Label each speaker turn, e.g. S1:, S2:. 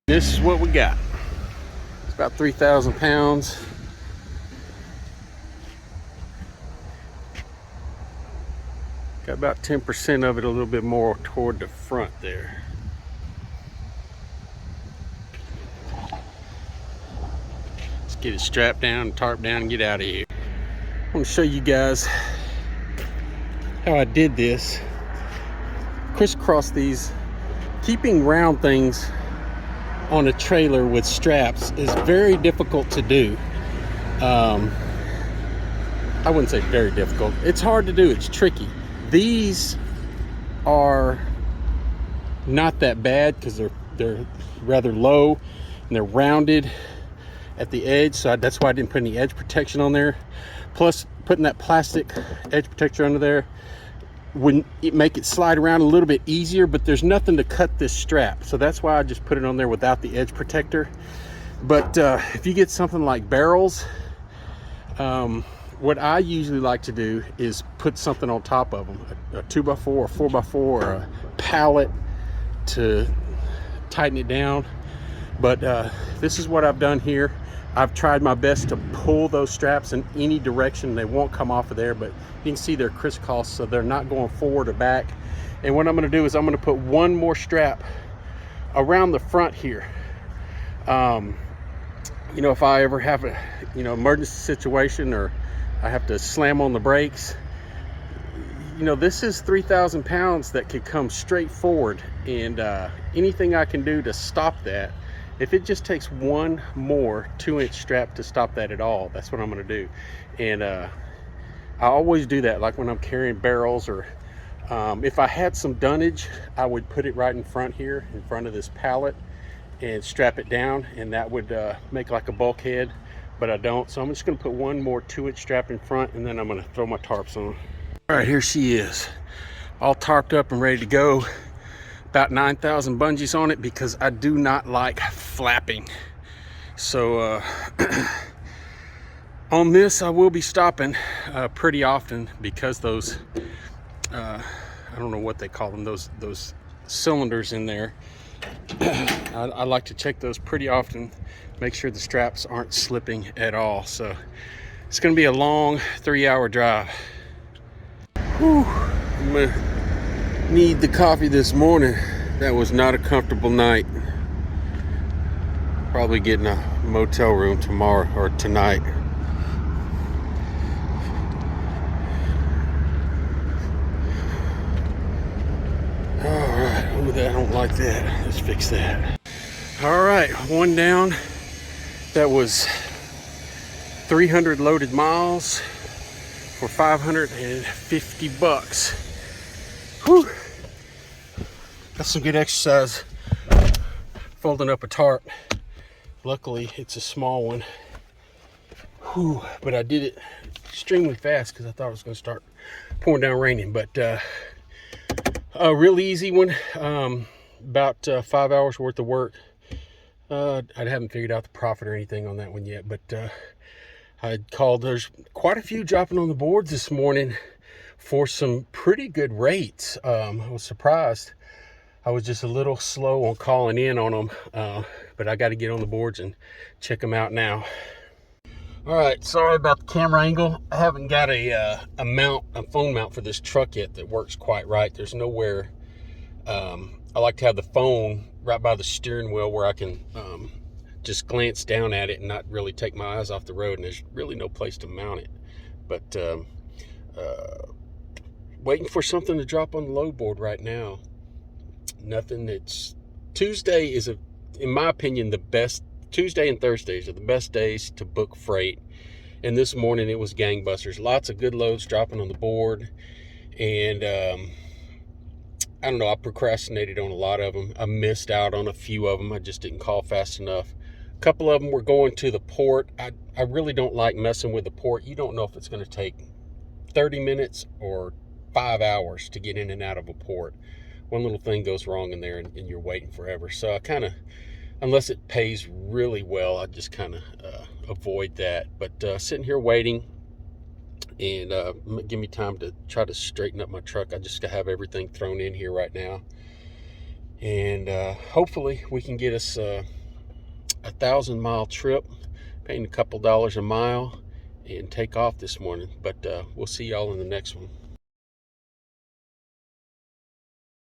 S1: This is what we got. It's about 3,000 pounds. Got about 10% of it, a little bit more toward the front there. Let's get it strapped down, tarp down, and get out of here. I want to show you guys how I did this. Crisscross these. Keeping round things on a trailer with straps is very difficult to do. I wouldn't say very difficult. It's hard to do. It's tricky. These are not that bad because they're rather low and they're rounded at the edge, so that's why I didn't put any edge protection on there. Plus, putting that plastic edge protector under there would make it slide around a little bit easier, but there's nothing to cut this strap, so that's why I just put it on there without the edge protector. But if you get something like barrels, what I usually like to do is put something on top of them, a 2x4 or 4x4 or a pallet to tighten it down. But this is what I've done here. I've tried my best to pull those straps in any direction. They won't come off of there, but you can see they're crisscross, so they're not going forward or back. And what I'm going to do is I'm going to put one more strap around the front here. You know, if I ever have a emergency situation or I have to slam on the brakes, you know, this is 3,000 pounds that could come straight forward, and anything I can do to stop that, if it just takes one more 2-inch strap to stop that at all, that's what I'm going to do. And I always do that, like when I'm carrying barrels, or if I had some dunnage, I would put it right in front here, in front of this pallet, and strap it down, and that would make like a bulkhead, but I don't. So I'm just going to put one more 2-inch strap in front, and then I'm going to throw my tarps on. All right, here she is, all tarped up and ready to go. About 9,000 bungees on it because I do not like flapping. So on this I will be stopping pretty often because those I don't know what they call them, those cylinders in there. I like to check those pretty often, make sure the straps aren't slipping at all. So it's going to be a long 3-hour drive. Whew. I'm gonna need the coffee this morning. That was not a comfortable night. Probably getting a motel room tomorrow or tonight. All right, oh, I don't like that. Let's fix that. All right, one down. That was 300 loaded miles for $550. Whew. That's some good exercise folding up a tarp. Luckily it's a small one. Whew. But I did it extremely fast because I thought it was going to start pouring down raining. But a real easy one. About 5 hours worth of work. I haven't figured out the profit or anything on that one yet, but I called. There's quite a few dropping on the boards this morning for some pretty good rates. I was surprised. I was just a little slow on calling in on them, but I got to get on the boards and check them out now. All right, sorry about the camera angle. I haven't got a phone mount for this truck yet that works quite right. There's nowhere. I like to have the phone right by the steering wheel where I can just glance down at it and not really take my eyes off the road, and there's really no place to mount it. But waiting for something to drop on the load board right now. Nothing. It's Tuesday is, in my opinion, the best. Tuesday and Thursdays are the best days to book freight, and this morning it was gangbusters. Lots of good loads dropping on the board, and I don't know, I procrastinated on a lot of them. I missed out on a few of them. I just didn't call fast enough. A couple of them were going to the port. I really don't like messing with the port. You don't know if it's going to take 30 minutes or 5 hours to get in and out of a port. One little thing goes wrong in there and you're waiting forever. So I kind of, unless it pays really well, I just kind of avoid that. But sitting here waiting, and give me time to try to straighten up my truck. I just have everything thrown in here right now, and hopefully we can get us 1,000-mile trip, paying a couple dollars a mile, and take off this morning. But we'll see y'all in the next one.